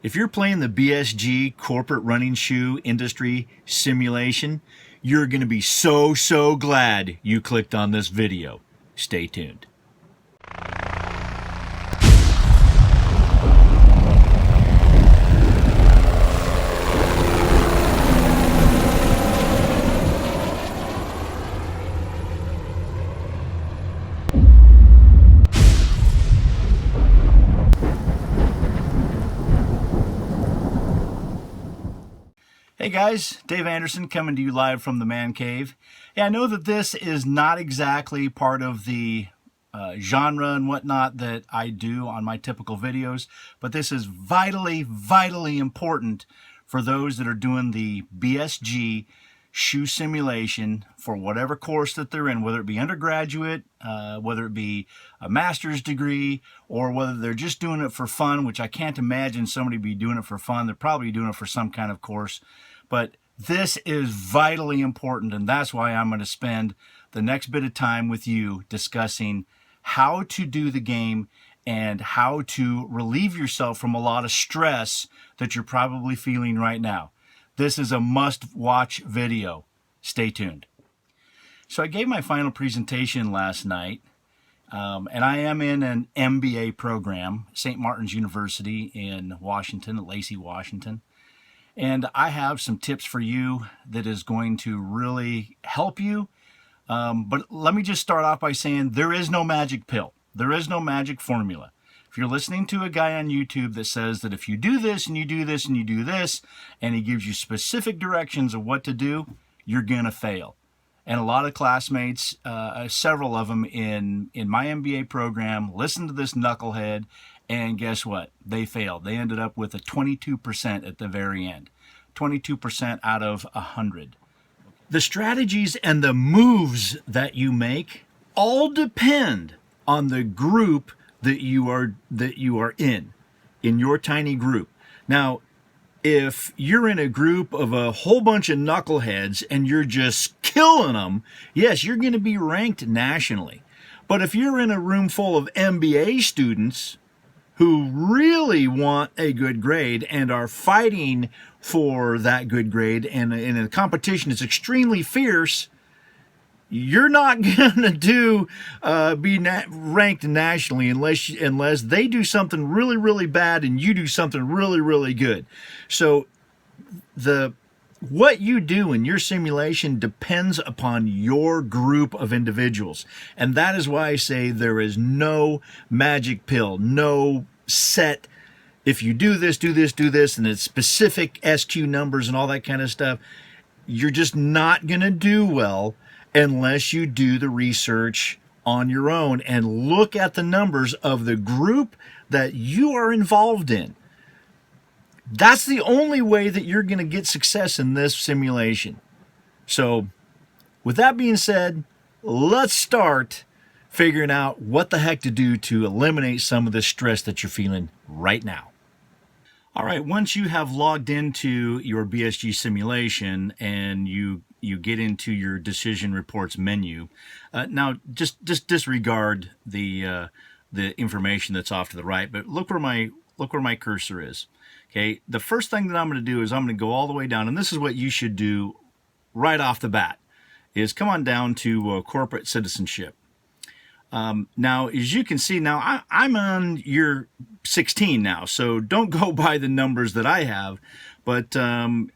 If you're playing the BSG corporate running shoe industry simulation, you're going to be so glad you clicked on this video. Stay tuned. Hey guys, Dave Anderson coming to you live from the Man Cave. Yeah, I know that this is not exactly part of the genre and whatnot that I do on my typical videos, but this is vitally important for those that are doing the BSG shoe simulation for whatever course that they're in, whether it be undergraduate, whether it be a master's degree, or whether they're just doing it for fun, which I can't imagine somebody be doing it for fun. They're probably doing it for some kind of course. But this is vitally important, and that's why I'm going to spend the next bit of time with you discussing how to do the game and how to relieve yourself from a lot of stress that you're probably feeling right now. This is a must-watch video. Stay tuned. So I gave my final presentation last night, and I am in an MBA program, St. Martin's University in Washington, Lacey, Washington. And I have some tips for you that is going to really help you. But let me just start off by saying there is no magic pill. There is no magic formula. If you're listening to a guy on YouTube that says that if you do this and you do this and you do this, and he gives you specific directions of what to do, you're going to fail. And a lot of classmates, several of them in my MBA program, listened to this knucklehead, and guess what? They failed. They ended up with a 22% at the very end. 22% out of 100. The strategies and the moves that you make all depend on the group that you are in your tiny group. Now, if you're in a group of a whole bunch of knuckleheads and you're just killing them, yes, you're going to be ranked nationally. But if you're in a room full of MBA students who really want a good grade and are fighting for that good grade, and in a competition is extremely fierce, you're not going to be ranked nationally unless they do something really bad and you do something really good. So what you do in your simulation depends upon your group of individuals. And that is why I say there is no magic pill, no set, if you do this, and it's specific SQ numbers and all that kind of stuff, you're just not going to do well unless you do the research on your own and look at the numbers of the group that you are involved in. That's the only way that you're going to get success in this simulation. So, with that being said, let's start figuring out what the heck to do to eliminate some of the stress that you're feeling right now. All right, once you have logged into your BSG simulation and you get into your decision reports menu, now just disregard the information that's off to the right, but look where my cursor is. Okay, the first thing that I'm going to do is I'm going to go all the way down, and this is what you should do right off the bat, is come on down to corporate citizenship. Now, as you can see, now I'm on year 16 now, so don't go by the numbers that I have, but to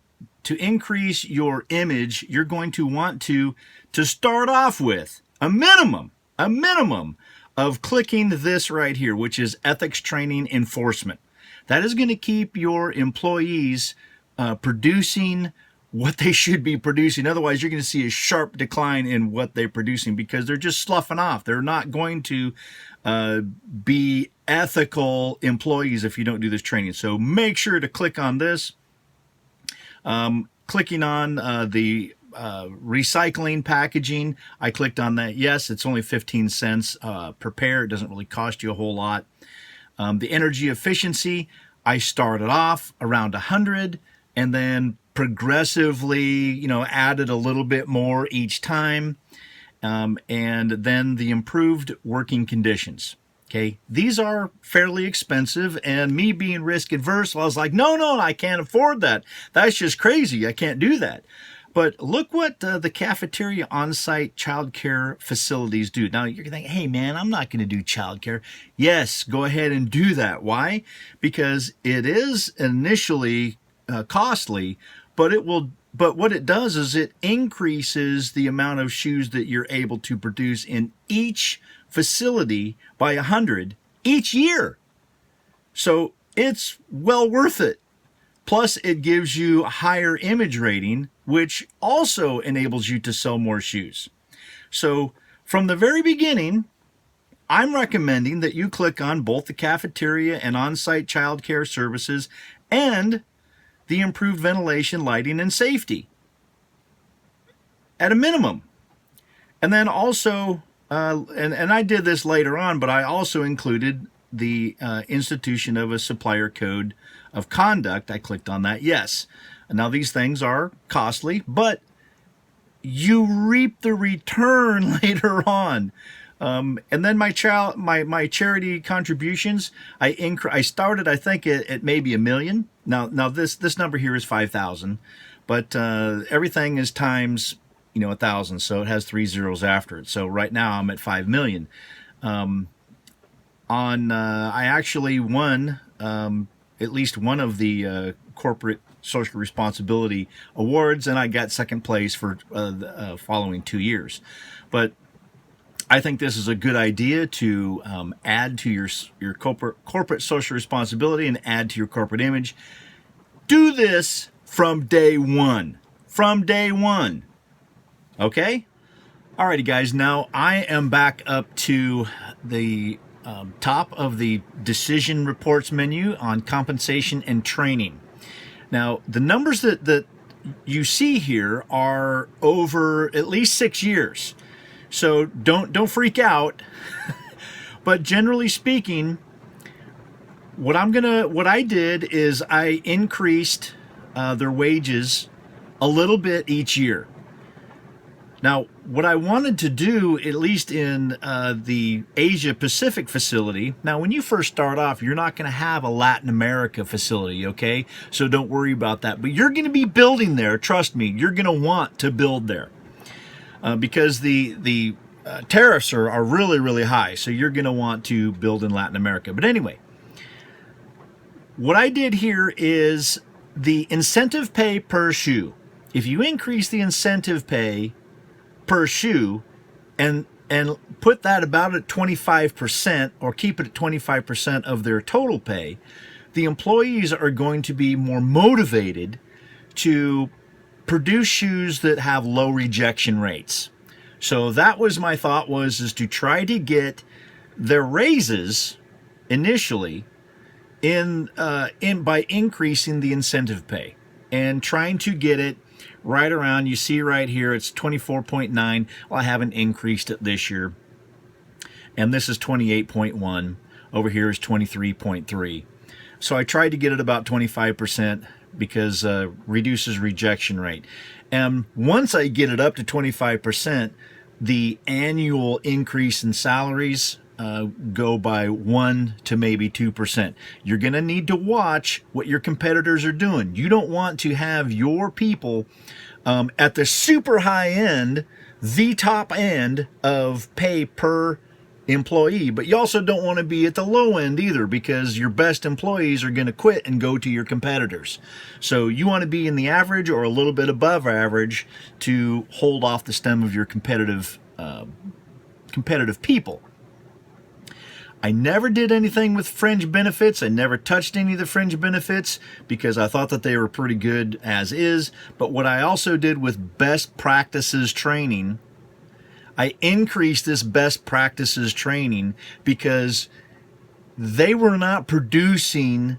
increase your image, you're going to want to start off with a minimum of clicking this right here, which is ethics training enforcement. That is going to keep your employees producing what they should be producing. Otherwise, you're going to see a sharp decline in what they're producing because they're just sloughing off. They're not going to be ethical employees if you don't do this training. So make sure to click on this. Clicking on the recycling packaging, I clicked on that. Yes, it's only 15 cents per pair. It doesn't really cost you a whole lot. The energy efficiency, I started off around 100 and then progressively, added a little bit more each time. And then the improved working conditions. Okay, these are fairly expensive, and me being risk adverse, I was like, no, I can't afford that. That's just crazy. I can't do that. But look what the cafeteria on-site childcare facilities do. Now you're thinking, hey man, I'm not going to do childcare. Yes, go ahead and do that. Why? Because it is initially costly, but it will. But what it does is it increases the amount of shoes that you're able to produce in each facility by 100 each year. So it's well worth it. Plus, it gives you a higher image rating, which also enables you to sell more shoes. So from the very beginning, I'm recommending that you click on both the cafeteria and on-site childcare services and the improved ventilation, lighting, and safety at a minimum. And then also, and I did this later on, but I also included the institution of a supplier code of conduct. I clicked on that, yes. Now these things are costly, but you reap the return later on. And then my charity contributions, I started, I think, at maybe $1 million. Now this number here is 5,000, but everything is times 1,000, so it has 3 zeros after it. So right now I'm at 5 million. I actually won at least one of the corporate social responsibility awards, and I got second place for the following 2 years. But I think this is a good idea to add to your corporate social responsibility and add to your corporate image. Do this from day one. From day one. Okay? Alrighty, guys. Now I am back up to the top of the decision reports menu on compensation and training. Now, the numbers that you see here are over at least 6 years. So don't freak out. But generally speaking, what I did is I increased their wages a little bit each year. Now, what I wanted to do, at least in the Asia Pacific facility, now when you first start off, you're not going to have a Latin America facility, okay? So don't worry about that. But you're going to be building there, trust me. You're going to want to build there because the tariffs are really, really high. So you're going to want to build in Latin America. But anyway, what I did here is the incentive pay per shoe. If you increase the incentive pay per shoe and put that about at 25% or keep it at 25% of their total pay, the employees are going to be more motivated to produce shoes that have low rejection rates. So that was my thought is to try to get their raises initially in by increasing the incentive pay and trying to get it right around, you see right here, it's 24.9. Well, I haven't increased it this year. And this is 28.1. Over here is 23.3. So I tried to get it about 25% because reduces rejection rate. And once I get it up to 25%, the annual increase in salaries go by 1 to maybe 2%. You're going to need to watch what your competitors are doing. You don't want to have your people at the super high end, the top end of pay per employee, but you also don't want to be at the low end either because your best employees are going to quit and go to your competitors. So you want to be in the average or a little bit above average to hold off the stem of your competitive people. I never did anything with fringe benefits. I never touched any of the fringe benefits because I thought that they were pretty good as is. But what I also did with best practices training, I increased this best practices training because they were not producing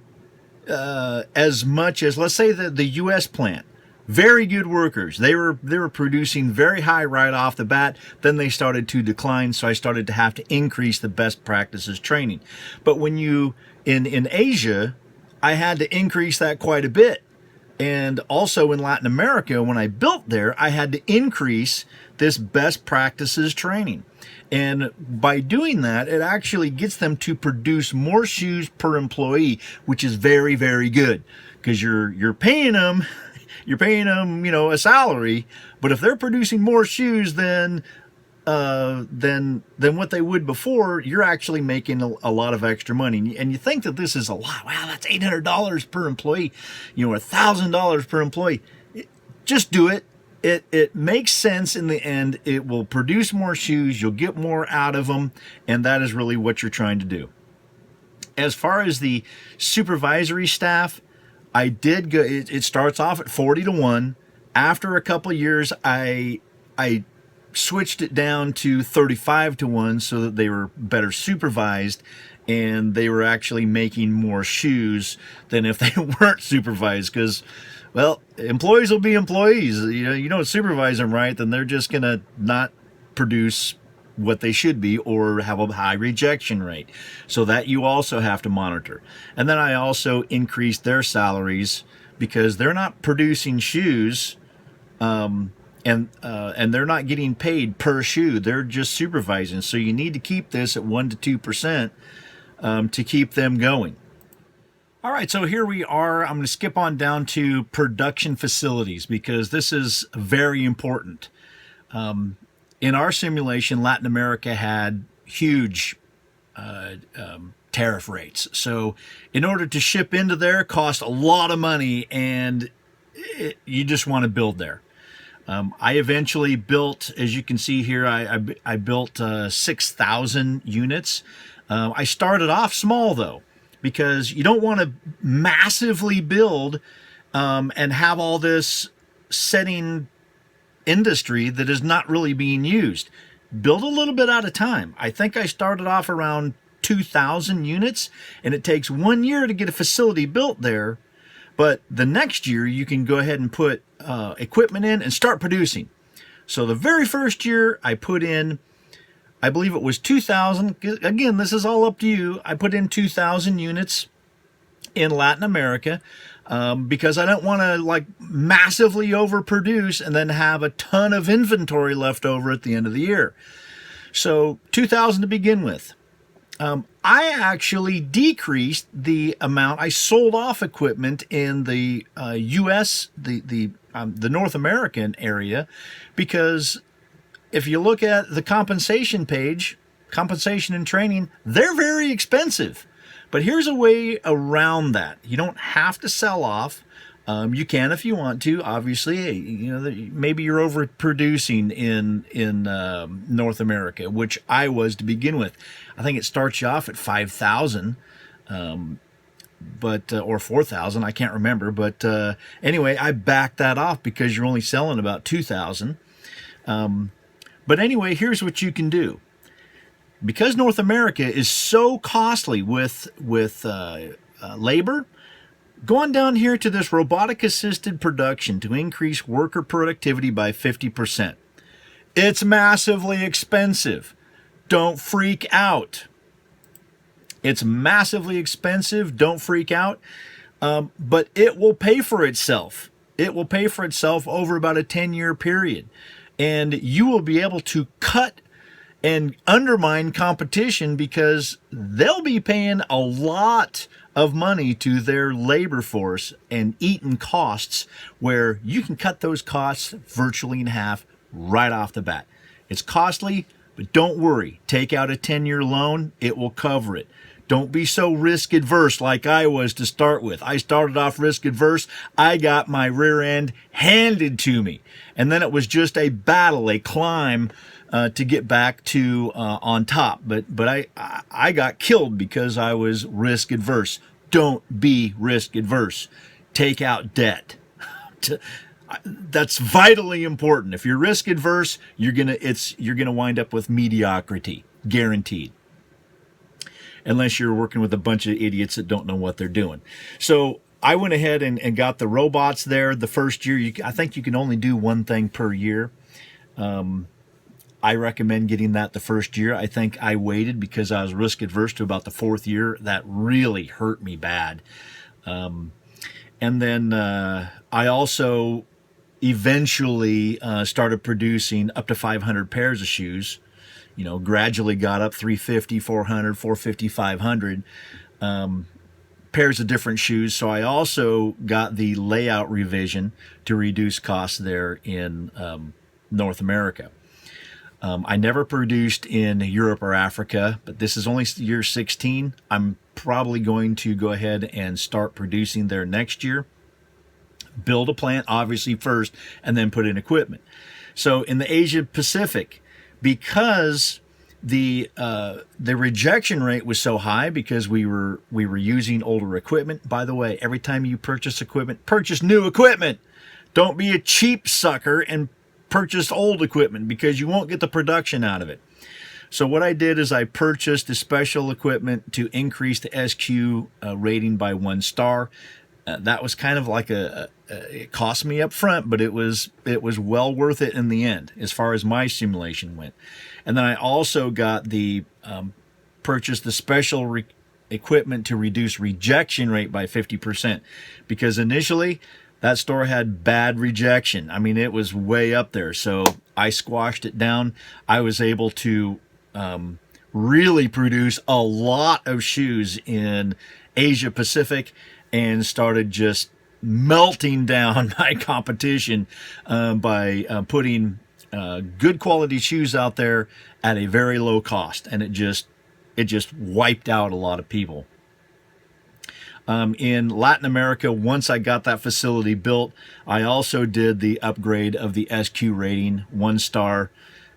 as much as, let's say, the U.S. plant. Very good workers. They were producing very high right off the bat. Then they started to decline, so I started to have to increase the best practices training. But when you in Asia, I had to increase that quite a bit And also in Latin America, when I built there, I had to increase this best practices training. And by doing that, it actually gets them to produce more shoes per employee, which is very, very good, because you're paying them, a salary. But if they're producing more shoes than what they would before, you're actually making a lot of extra money. And you think that this is a lot. Wow, that's $800 per employee, $1,000 per employee. Just do it. It makes sense in the end. It will produce more shoes. You'll get more out of them. And that is really what you're trying to do. As far as the supervisory staff, I did go, it starts off at 40 to 1. After a couple of years, I switched it down to 35 to 1 so that they were better supervised, and they were actually making more shoes than if they weren't supervised, because, well, employees will be employees. You don't supervise them right, then they're just going to not produce what they should be or have a high rejection rate. So that you also have to monitor. And then I also increased their salaries because they're not producing shoes, and they're not getting paid per shoe. They're just supervising. So you need to keep this at 1% to 2% to keep them going. All right, so here we are. I'm going to skip on down to production facilities because this is very important. In our simulation, Latin America had huge tariff rates. So in order to ship into there, it cost a lot of money, and you just want to build there. I eventually built, as you can see here, I built 6,000 units. I started off small, though, because you don't want to massively build and have all this setting industry that is not really being used. Build a little bit at a time. I think I started off around 2,000 units, and it takes 1 year to get a facility built there. But the next year, you can go ahead and put equipment in and start producing. So the very first year, I put in, I believe it was 2,000. Again, this is all up to you. I put in 2,000 units in Latin America because I don't want to massively overproduce and then have a ton of inventory left over at the end of the year. So 2,000 to begin with. I actually decreased the amount I sold off equipment in the U.S., the North American area, because if you look at the compensation page, compensation and training, they're very expensive. But here's a way around that. You don't have to sell off. You can if you want to. Obviously, maybe you're overproducing in North America, which I was to begin with. I think it starts you off at 5,000, or 4,000. I can't remember. But anyway, I backed that off because you're only selling about 2,000. But anyway, here's what you can do. Because North America is so costly with labor, go on down here to this robotic-assisted production to increase worker productivity by 50%. It's massively expensive. Don't freak out. It's massively expensive. Don't freak out. But it will pay for itself. It will pay for itself over about a 10-year period. And you will be able to cut and undermine competition because they'll be paying a lot of money to their labor force and eating costs, where you can cut those costs virtually in half right off the bat. It's costly, but don't worry. Take out a 10-year loan. It will cover it. Don't be so risk adverse like I was to start with. I started off risk adverse. I got my rear end handed to me. And then it was just a battle, a climb to get back to on top. But I got killed because I was risk adverse. Don't be risk adverse. Take out debt. That's vitally important. If you're risk adverse, you're gonna wind up with mediocrity, guaranteed. Unless you're working with a bunch of idiots that don't know what they're doing. So I went ahead and got the robots there the first year. I think you can only do one thing per year. I recommend getting that the first year. I think I waited because I was risk adverse to about the fourth year. That really hurt me bad. And then I also eventually started producing up to 500 pairs of shoes. You know, gradually got up 350, 400, 450, 500 pairs of different shoes. So I also got the layout revision to reduce costs there in North America. I never produced in Europe or Africa, but this is only year 16. I'm probably going to go ahead and start producing there next year. Build a plant, obviously, first, and then put in equipment. So in the Asia Pacific, because the rejection rate was so high because we were using older equipment. By the way, every time you purchase equipment, purchase new equipment. Don't be a cheap sucker and purchase old equipment because you won't get the production out of it. So what I did is I purchased the special equipment to increase the SQ rating by 1 star. That was kind of like it cost me up front, but it was well worth it in the end as far as my simulation went. And then I also got the purchased the special equipment to reduce rejection rate by 50%, because initially that store had bad rejection. I mean, it was way up there. So I squashed it down. I was able to really produce a lot of shoes in Asia Pacific and started just melting down my competition by putting good quality shoes out there at a very low cost. And it just wiped out a lot of people. In Latin America, once I got that facility built, I also did the upgrade of the SQ rating, 1 star,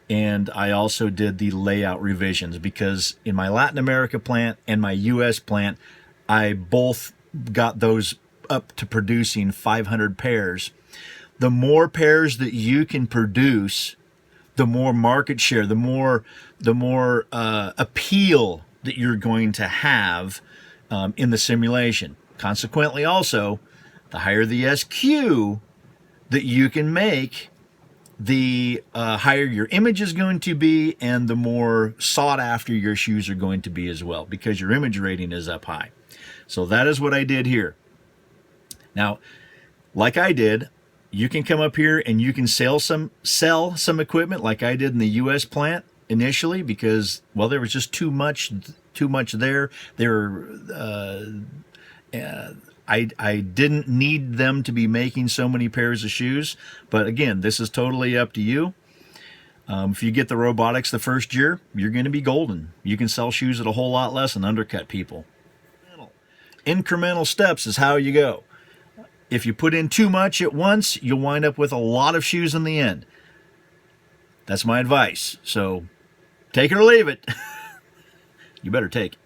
and I also did the layout revisions, because in my Latin America plant and my US plant, I both got those up to producing 500 pairs. The more pairs that you can produce, the more market share, the more appeal that you're going to have in the simulation. Consequently, also, the higher the SQ that you can make, the higher your image is going to be, and the more sought after your shoes are going to be as well, because your image rating is up high. So that is what I did here. Now, like I did, you can come up here and you can sell some equipment like I did in the US plant initially, because, well, there was just too much there. I didn't need them to be making so many pairs of shoes. But again, this is totally up to you. If you get the robotics the first year, you're going to be golden. You can sell shoes at a whole lot less and undercut people. Incremental steps is how you go. If you put in too much at once, you'll wind up with a lot of shoes in the end. That's my advice. So take it or leave it. You better take it.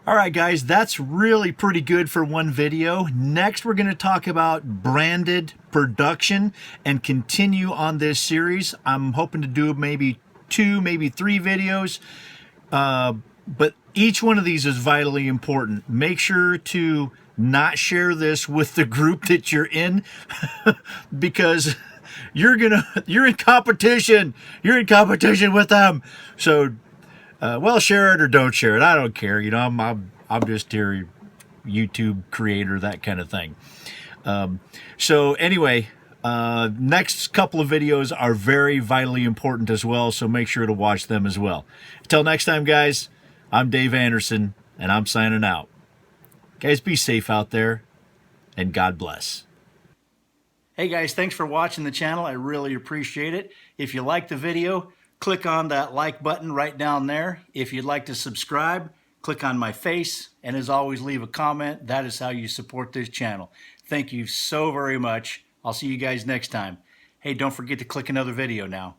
All right, guys, that's really pretty good for one video. Next, we're going to talk about branded production and continue on this series. I'm hoping to do maybe 2, maybe 3 videos, but each one of these is vitally important. Make sure to not share this with the group that you're in because you're in competition. You're in competition with them. So, well, share it or don't share it. I don't care. You know, I'm just your YouTube creator, that kind of thing. So anyway, next couple of videos are very vitally important as well. So make sure to watch them as well. Until next time, guys, I'm Dave Anderson and I'm signing out. Guys, be safe out there and God bless. Hey guys, thanks for watching the channel. I really appreciate it. If you like the video, click on that like button right down there. If you'd like to subscribe, click on my face. And as always, leave a comment. That is how you support this channel. Thank you so very much. I'll see you guys next time. Hey, don't forget to click another video now.